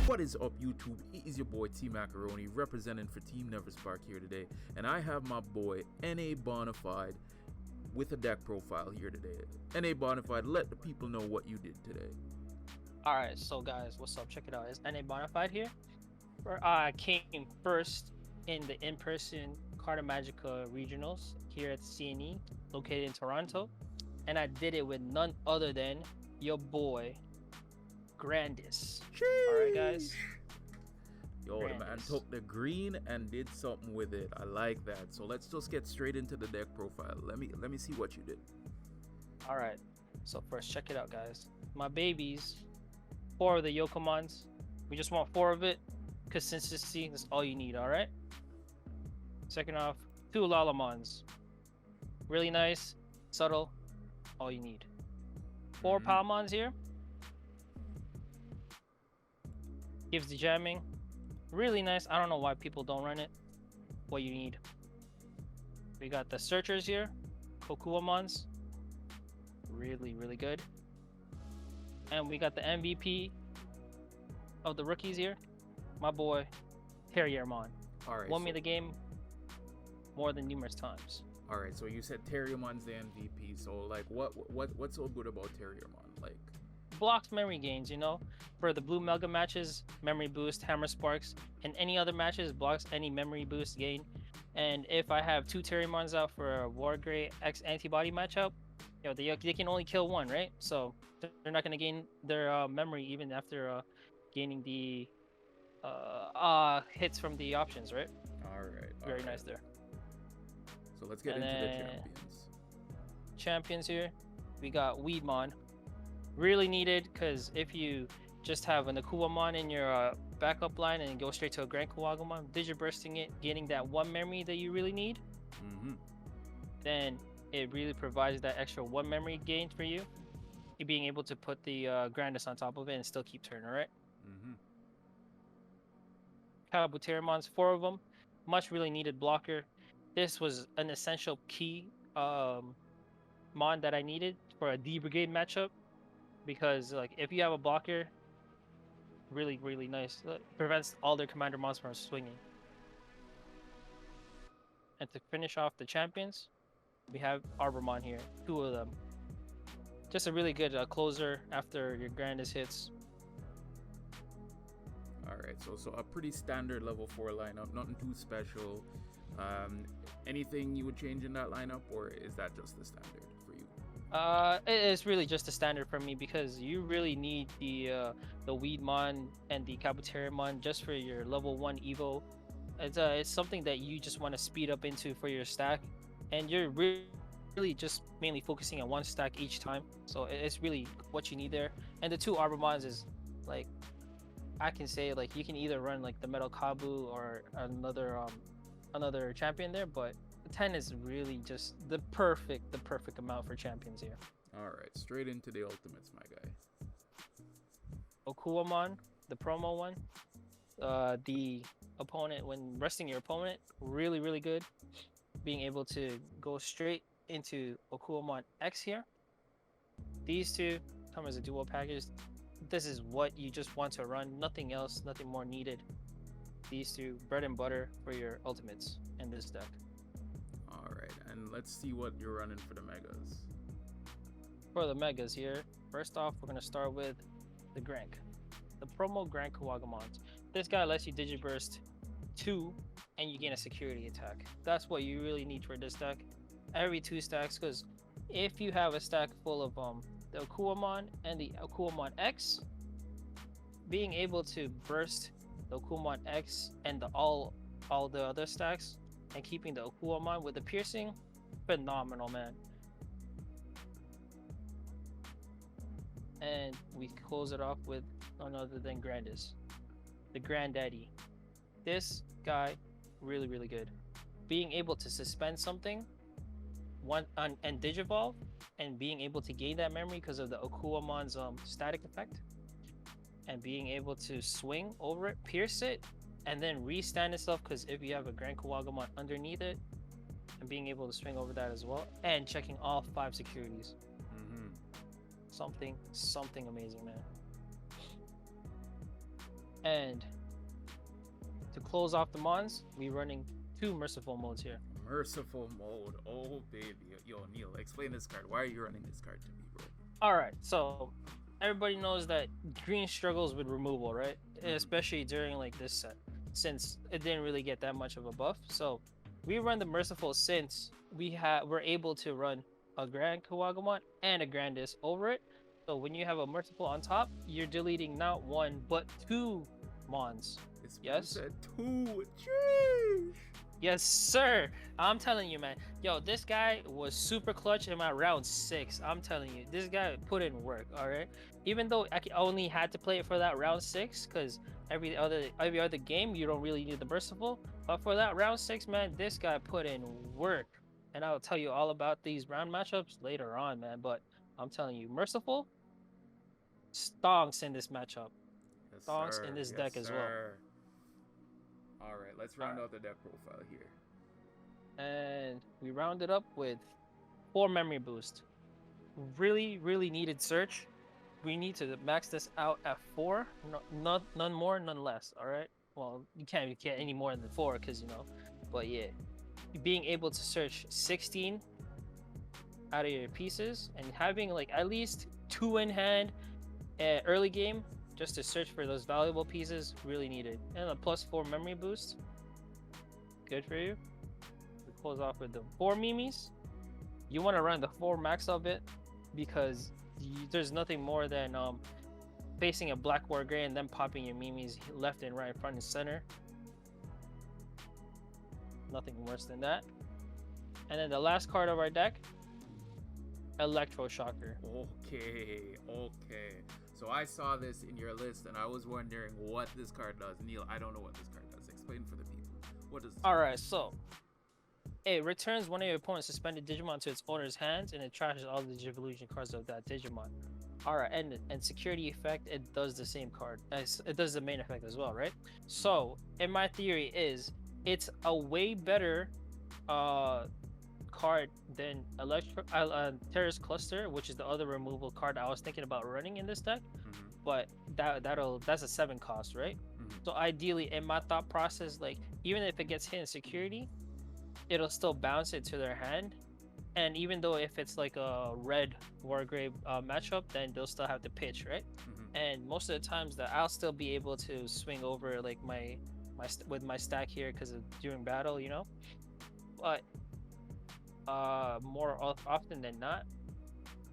What is up, YouTube? It is your boy T Macaroni representing for Team Never Spark here today, and I have my boy NABonified with a deck profile here today. NABonified, let the people know what you did today. Alright, so guys, what's up? Check it out. It's NABonified here. I came first in the in-person Carta Magica Regionals here at CNE, located in Toronto, and I did it with none other than your boy Grandis. Alright, guys. Yo, the man took the green and did something with it. I like that. So let's just get straight into the deck profile. Let me see what you did. Alright, so first check it out, guys. My babies, 4 of the Yokomons. We just want 4 of it. Consistency, that's all you need, alright? Second off, 2 Lalamons. Really nice, subtle, all you need. 4 Palmons here. Gives the jamming. Really nice. I don't know why people don't run it. What you need. We got the Searchers here. Kokuamons. Really, really good. And we got the MVP of the rookies here. My boy, Terriermon. Alright. Won me the game more than numerous times. Alright, so you said Terriermon's the MVP. So like what's so good about Terriermon? Like, blocks memory gains, you know, for the blue mega matches, memory boost, hammer sparks, and any other matches blocks any memory boost gain. And if I have 2 Terriermons out for a War Gray X antibody matchup, you know, they can only kill 1, right? So they're not going to gain their memory even after gaining the hits from the options, right? Alright. Very nice there. So let's get into the champions. Champions here, we got Weedmon. Really needed, because if you just have an Akuamon in your backup line and go straight to a GRANDISKUWAGAMON, Digibursting it, getting that 1 memory that you really need, then it really provides that extra 1 memory gain for you. You being able to put the Grandis on top of it and still keep turn, alright? Kabuterimons, 4 of them. Much really needed blocker. This was an essential key mon that I needed for a D Brigade matchup. Because like if you have a blocker, really nice. It prevents all their commander mons from swinging. And to finish off the champions, we have Arbormon here, 2 of them. Just a really good closer after your Grandis hits. Alright, so a pretty standard level 4 lineup, nothing too special. Anything you would change in that lineup, or is that just the standard for you? It is really just a standard for me, because you really need the Weedmon and the Kabuterimon just for your level 1 Evo. It's something that you just want to speed up into for your stack, and you're really just mainly focusing on 1 stack each time. So it's really what you need there. And the 2 Arbormons is like, I can say like you can either run like the Metal Kabu or another champion there, but 10 is really just the perfect amount for champions here. Alright, straight into the ultimates, my guy. Okuamon, the promo one. The opponent, when resting your opponent, really good. Being able to go straight into Okuamon X here. These 2 come as a duo package. This is what you just want to run. Nothing else, nothing more needed. These 2, bread and butter for your ultimates in this deck. Alright, and let's see what you're running for the megas. For the megas here, first off, we're going to start with the Grank. The promo GRANDISKUWAGAMON. This guy lets you Digiburst 2 and you gain a security attack. That's what you really need for this deck. Every 2 stacks, because if you have a stack full of the Okuamon and the Okuamon X, being able to burst the Okuamon X and all the other stacks and keeping the Okuamon with the piercing, phenomenal, man. And we close it off with none other than Grandis, the granddaddy. This guy, really good. Being able to suspend something and Digivolve, and being able to gain that memory because of the Okuamon's static effect, and being able to swing over it, pierce it, and then restand itself, because if you have a GRANDISKUWAGAMON underneath it, and being able to swing over that as well, and checking all 5 securities. Something amazing, man. And to close off the mons, we running 2 merciful modes here. Merciful mode. Oh baby. Yo, Neil, explain this card. Why are you running this card to me, bro? Alright, so everybody knows that green struggles with removal, right? Especially during like this set, since it didn't really get that much of a buff. So we run the merciful since we're able to run a Grandiskuwagamon and a Grandis over it. So when you have a merciful on top, you're deleting not 1 but 2 mons. Yes. Said 2. Jeez. Yes, sir. I'm telling you, man. Yo, this guy was super clutch in my round 6. I'm telling you, this guy put in work. All right. Even though I only had to play it for that round 6, because every other game you don't really need the merciful. But for that round 6, man, this guy put in work. And I'll tell you all about these round matchups later on, man. But I'm telling you, merciful stonks in this matchup. Yes, Stonks sir. in this Yes, deck as well. All right, let's round out the deck profile here. And we rounded up with 4 memory boost. Really, really needed search. We need to max this out at 4. None more, none less. All right. Well, you can't get any more than 4 because But yeah, being able to search 16 out of your pieces and having like at least 2 in hand early game just to search for those valuable pieces, really needed. And a +4 memory boost, good for you. We close off with the 4 mimis. You want to run the 4 max of it because there's nothing more than facing a black war gray and then popping your mimis left and right, front and center. Nothing worse than that. And then the last card of our deck, Electroshocker. Okay. So I saw this in your list and I was wondering what this card does. Neil, I don't know what this card does. Explain for the people. What does this Alright, so it returns one of your opponent's suspended Digimon to its owner's hands and it trashes all the Digivolution cards of that Digimon. Alright, and security effect, it does the same card. It does the main effect as well, right? So, in my theory is, it's a way better card than Terrace Cluster, which is the other removal card I was thinking about running in this deck. But that's a 7 cost, right? So ideally, in my thought process, like even if it gets hit in security, it'll still bounce it to their hand. And even though if it's like a red Wargrave matchup, then they'll still have to pitch, right? And most of the times that I'll still be able to swing over like with my stack here because of during battle, But more often than not,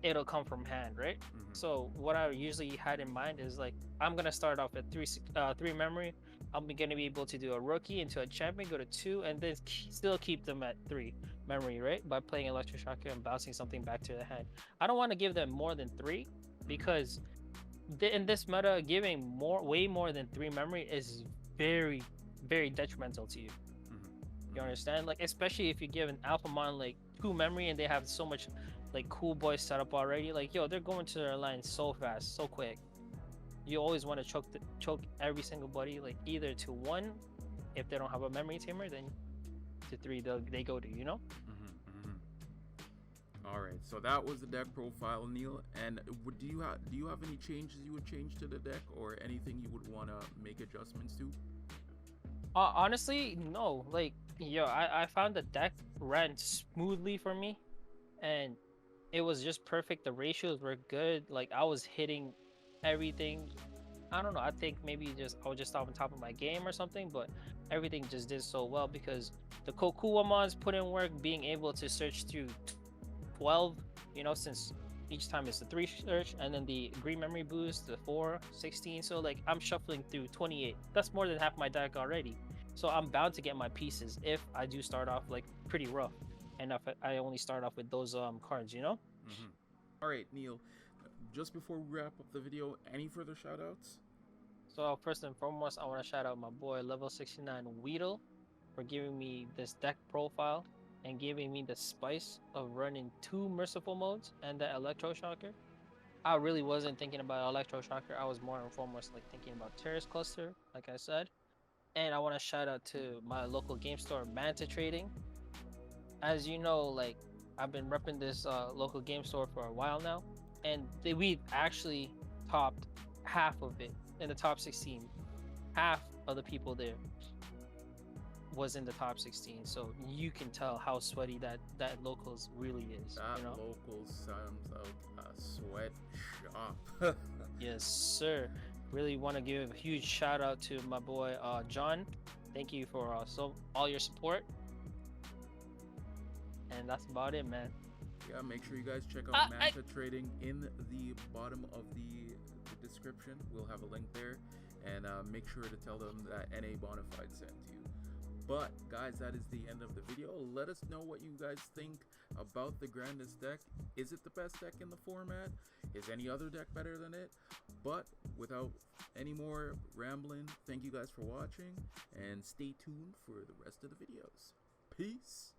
it'll come from hand, right? So what I usually had in mind is like I'm gonna start off at 3 memory. I'm gonna be able to do a rookie into a champion, go to 2, and then still keep them at 3 memory, right? By playing Electroshocker and bouncing something back to the hand. I don't want to give them more than 3 because in this meta, giving way more than 3 memory is very, very detrimental to you. You understand? Like especially if you give an Alphamon like 2 memory and they have so much like cool boys set up already. Like yo, they're going to their line so fast, so quick. You always want to choke every single buddy, like either to 1 if they don't have a memory tamer, then to 3 they go to, All right, so that was the deck profile, Neil. And do you have any changes you would change to the deck or anything you would want to make adjustments to? Honestly, no. Like yo, I found the deck ran smoothly for me, and it was just perfect. The ratios were good. Like I was hitting everything. I don't know. I think maybe I was just off on top of my game or something, but everything just did so well because the Kokuwamons put in work, being able to search through 12, since each time it's a 3 search, and then the green memory boost, the 4, 16. So like I'm shuffling through 28. That's more than half my deck already. So I'm bound to get my pieces if I do start off like pretty rough, and if I only start off with those cards, All right, Neil. Just before we wrap up the video, any further shout outs? So first and foremost, I want to shout out my boy level 69 Weedle for giving me this deck profile and giving me the spice of running 2 merciful modes and the Electroshocker. I really wasn't thinking about Electroshocker. I was more and foremost like thinking about Terrace Cluster, like I said. And I want to shout out to my local game store, Manta Trading. As you know, like I've been repping this local game store for a while now, and we've actually topped half of it in the top 16. half of the people there was in the top 16, so you can tell how sweaty that locals really is. That You know? local sounds like a sweatshop. Yes, sir. Really want to give a huge shout out to my boy John. Thank you for all your support. And that's about it, man. Yeah, make sure you guys check out Manta Trading in the bottom of the description. We'll have a link there, and make sure to tell them that NABonified sent you. But guys, that is the end of the video. Let us know what you guys think about the Grandis deck. Is it the best deck in the format? Is any other deck better than it? But without any more rambling, thank you guys for watching, and stay tuned for the rest of the videos. Peace.